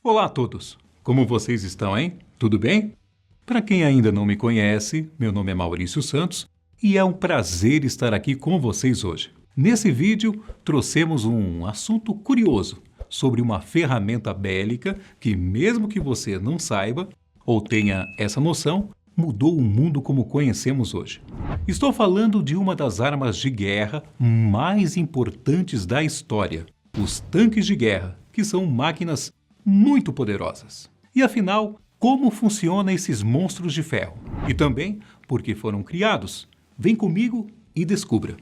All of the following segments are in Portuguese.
Olá a todos! Como vocês estão, hein? Tudo bem? Para quem ainda não me conhece, meu nome é Maurício Santos e é um prazer estar aqui com vocês hoje. Nesse vídeo, trouxemos um assunto curioso sobre uma ferramenta bélica que, mesmo que você não saiba ou tenha essa noção, mudou o mundo como conhecemos hoje. Estou falando de uma das armas de guerra mais importantes da história, os tanques de guerra, que são máquinas muito poderosas. E afinal, como funcionam esses monstros de ferro? E também por que foram criados? Vem comigo e descubra.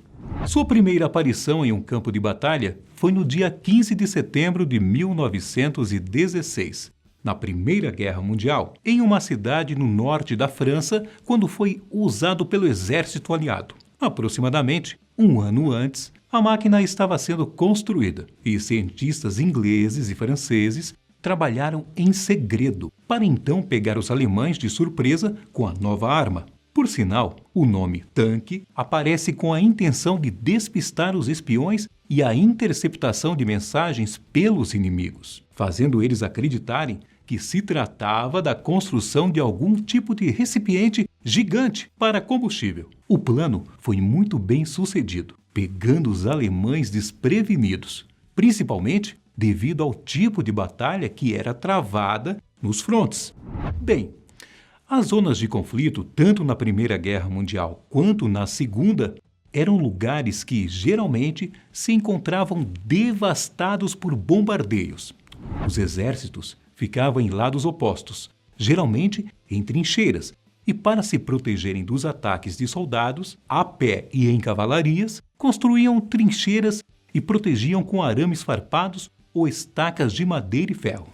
Sua primeira aparição em um campo de batalha foi no dia 15 de setembro de 1916, na Primeira Guerra Mundial, em uma cidade no norte da França, quando foi usado pelo exército aliado. Aproximadamente um ano antes, a máquina estava sendo construída e cientistas ingleses e franceses trabalharam em segredo para então pegar os alemães de surpresa com a nova arma. Por sinal, o nome tanque aparece com a intenção de despistar os espiões e a interceptação de mensagens pelos inimigos, fazendo eles acreditarem que se tratava da construção de algum tipo de recipiente gigante para combustível. O plano foi muito bem sucedido, pegando os alemães desprevenidos, principalmente devido ao tipo de batalha que era travada nos frontes. Bem, as zonas de conflito, tanto na Primeira Guerra Mundial quanto na Segunda, eram lugares que geralmente se encontravam devastados por bombardeios. Os exércitos ficavam em lados opostos, geralmente em trincheiras, e para se protegerem dos ataques de soldados, a pé e em cavalarias, construíam trincheiras e protegiam com arames farpados ou estacas de madeira e ferro.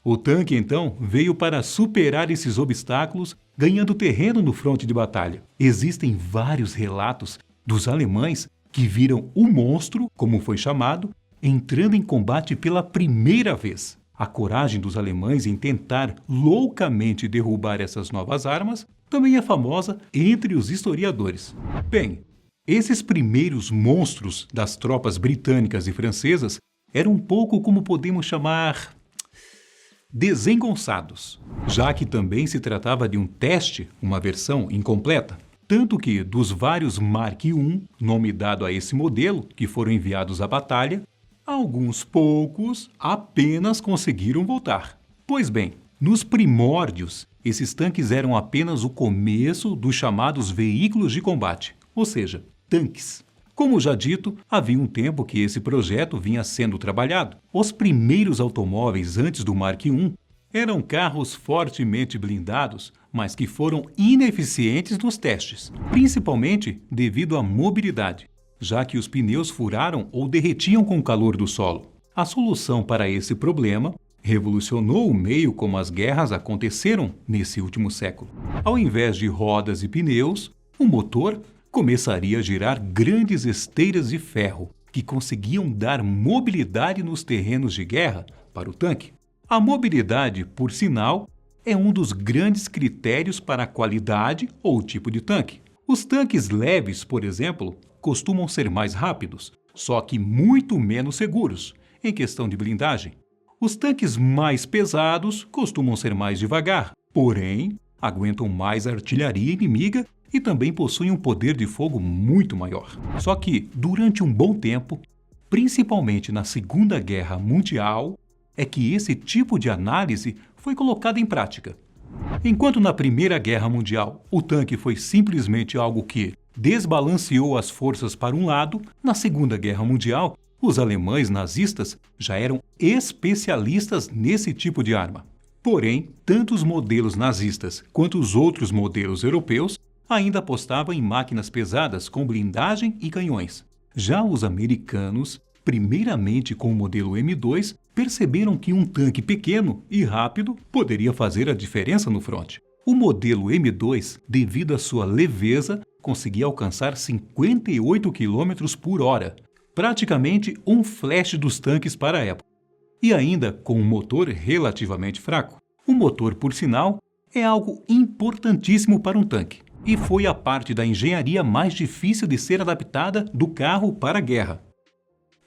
O tanque, então, veio para superar esses obstáculos, ganhando terreno no fronte de batalha. Existem vários relatos dos alemães que viram o monstro, como foi chamado, entrando em combate pela primeira vez. A coragem dos alemães em tentar loucamente derrubar essas novas armas também é famosa entre os historiadores. Bem, esses primeiros monstros das tropas britânicas e francesas eram um pouco como podemos chamar desengonçados, já que também se tratava de um teste, uma versão incompleta. Tanto que, dos vários Mark I, nome dado a esse modelo, que foram enviados à batalha, alguns poucos apenas conseguiram voltar. Pois bem, nos primórdios, esses tanques eram apenas o começo dos chamados veículos de combate, ou seja, tanques. Como já dito, havia um tempo que esse projeto vinha sendo trabalhado. Os primeiros automóveis antes do Mark I eram carros fortemente blindados, mas que foram ineficientes nos testes, principalmente devido à mobilidade, já que os pneus furaram ou derretiam com o calor do solo. A solução para esse problema revolucionou o meio como as guerras aconteceram nesse último século. Ao invés de rodas e pneus, o motor começaria a girar grandes esteiras de ferro que conseguiam dar mobilidade nos terrenos de guerra para o tanque. A mobilidade, por sinal, é um dos grandes critérios para a qualidade ou tipo de tanque. Os tanques leves, por exemplo, costumam ser mais rápidos, só que muito menos seguros, em questão de blindagem. Os tanques mais pesados costumam ser mais devagar, porém, aguentam mais artilharia inimiga e também possuem um poder de fogo muito maior. Só que, durante um bom tempo, principalmente na Segunda Guerra Mundial, é que esse tipo de análise foi colocado em prática. Enquanto na Primeira Guerra Mundial o tanque foi simplesmente algo que desbalanceou as forças para um lado, na Segunda Guerra Mundial, os alemães nazistas já eram especialistas nesse tipo de arma. Porém, tanto os modelos nazistas quanto os outros modelos europeus ainda apostavam em máquinas pesadas com blindagem e canhões. Já os americanos, primeiramente com o modelo M2, perceberam que um tanque pequeno e rápido poderia fazer a diferença no fronte. O modelo M2, devido à sua leveza, conseguia alcançar 58 km por hora, praticamente um flash dos tanques para a época. E ainda com um motor relativamente fraco. O motor, por sinal, é algo importantíssimo para um tanque, e foi a parte da engenharia mais difícil de ser adaptada do carro para a guerra.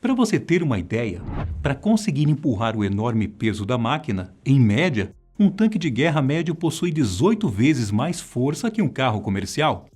Para você ter uma ideia, para conseguir empurrar o enorme peso da máquina, em média, um tanque de guerra médio possui 18 vezes mais força que um carro comercial.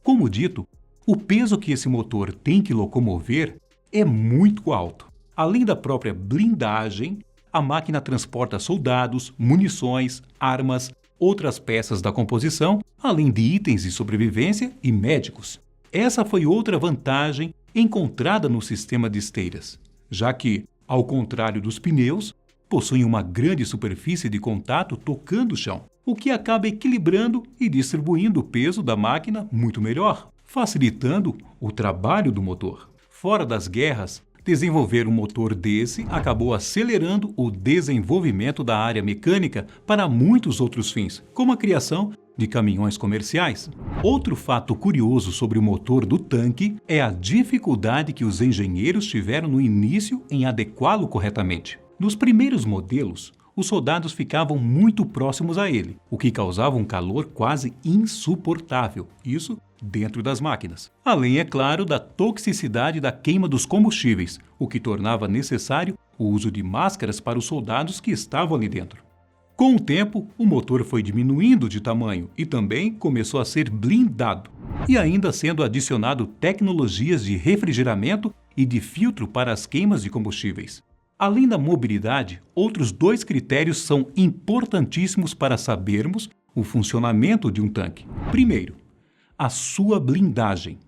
Como dito, o peso que esse motor tem que locomover é muito alto. Além da própria blindagem, a máquina transporta soldados, munições, armas, outras peças da composição, além de itens de sobrevivência e médicos. Essa foi outra vantagem encontrada no sistema de esteiras, já que, ao contrário dos pneus, possuem uma grande superfície de contato tocando o chão, o que acaba equilibrando e distribuindo o peso da máquina muito melhor, facilitando o trabalho do motor. Fora das guerras, desenvolver um motor desse acabou acelerando o desenvolvimento da área mecânica para muitos outros fins, como a criação de caminhões comerciais. Outro fato curioso sobre o motor do tanque é a dificuldade que os engenheiros tiveram no início em adequá-lo corretamente. Nos primeiros modelos, os soldados ficavam muito próximos a ele, o que causava um calor quase insuportável, isso dentro das máquinas. Além, é claro, da toxicidade da queima dos combustíveis, o que tornava necessário o uso de máscaras para os soldados que estavam ali dentro. Com o tempo, o motor foi diminuindo de tamanho e também começou a ser blindado, e ainda sendo adicionado tecnologias de refrigeramento e de filtro para as queimas de combustíveis. Além da mobilidade, outros 2 critérios são importantíssimos para sabermos o funcionamento de um tanque. Primeiro, a sua blindagem.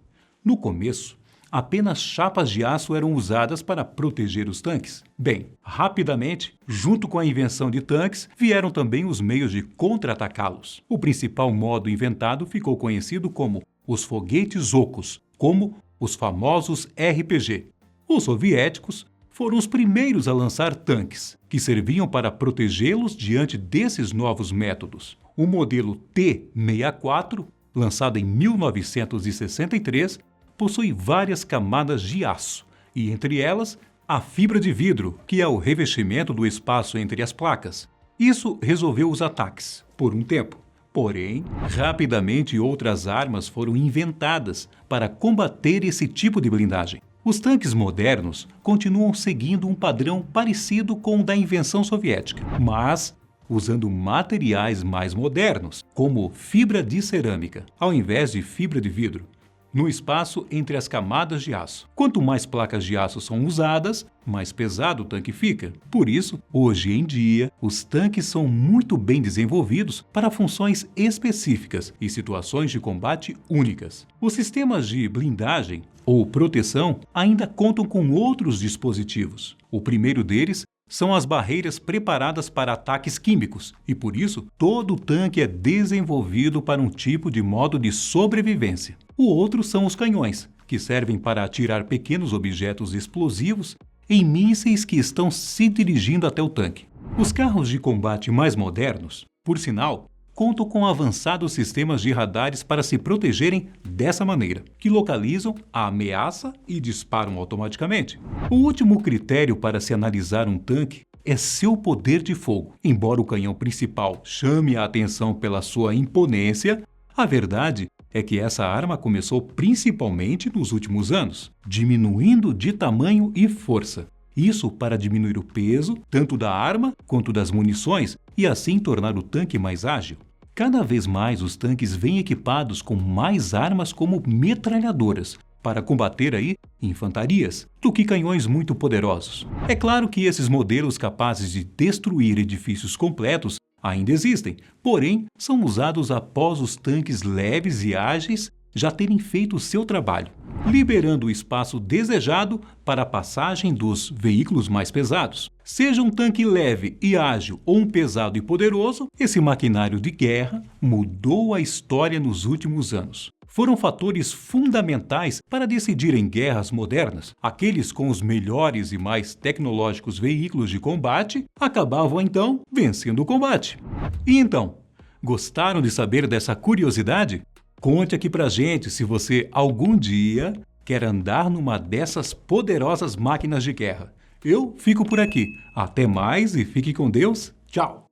No começo, apenas chapas de aço eram usadas para proteger os tanques. Bem, rapidamente, junto com a invenção de tanques, vieram também os meios de contra-atacá-los. O principal modo inventado ficou conhecido como os foguetes ocos, como os famosos RPG. Os soviéticos foram os primeiros a lançar tanques, que serviam para protegê-los diante desses novos métodos. O modelo T-64, lançado em 1963, possui várias camadas de aço, e entre elas, a fibra de vidro, que é o revestimento do espaço entre as placas. Isso resolveu os ataques, por um tempo. Porém, rapidamente outras armas foram inventadas para combater esse tipo de blindagem. Os tanques modernos continuam seguindo um padrão parecido com o da invenção soviética, mas usando materiais mais modernos, como fibra de cerâmica, ao invés de fibra de vidro, no espaço entre as camadas de aço. Quanto mais placas de aço são usadas, mais pesado o tanque fica. Por isso, hoje em dia, os tanques são muito bem desenvolvidos para funções específicas e situações de combate únicas. Os sistemas de blindagem ou proteção ainda contam com outros dispositivos. O primeiro deles são as barreiras preparadas para ataques químicos e, por isso, todo o tanque é desenvolvido para um tipo de modo de sobrevivência. O outro são os canhões, que servem para atirar pequenos objetos explosivos em mísseis que estão se dirigindo até o tanque. Os carros de combate mais modernos, por sinal, contam com avançados sistemas de radares para se protegerem dessa maneira, que localizam a ameaça e disparam automaticamente. O último critério para se analisar um tanque é seu poder de fogo. Embora o canhão principal chame a atenção pela sua imponência, a verdade é que essa arma começou principalmente nos últimos anos, diminuindo de tamanho e força. Isso para diminuir o peso, tanto da arma quanto das munições, e assim tornar o tanque mais ágil. Cada vez mais os tanques vêm equipados com mais armas como metralhadoras, para combater aí infantarias, do que canhões muito poderosos. É claro que esses modelos capazes de destruir edifícios completos ainda existem, porém são usados após os tanques leves e ágeis já terem feito o seu trabalho, liberando o espaço desejado para a passagem dos veículos mais pesados. Seja um tanque leve e ágil ou um pesado e poderoso, esse maquinário de guerra mudou a história nos últimos anos. Foram fatores fundamentais para decidir em guerras modernas. Aqueles com os melhores e mais tecnológicos veículos de combate acabavam então vencendo o combate. E então, gostaram de saber dessa curiosidade? Conte aqui pra gente se você algum dia quer andar numa dessas poderosas máquinas de guerra. Eu fico por aqui. Até mais e fique com Deus. Tchau!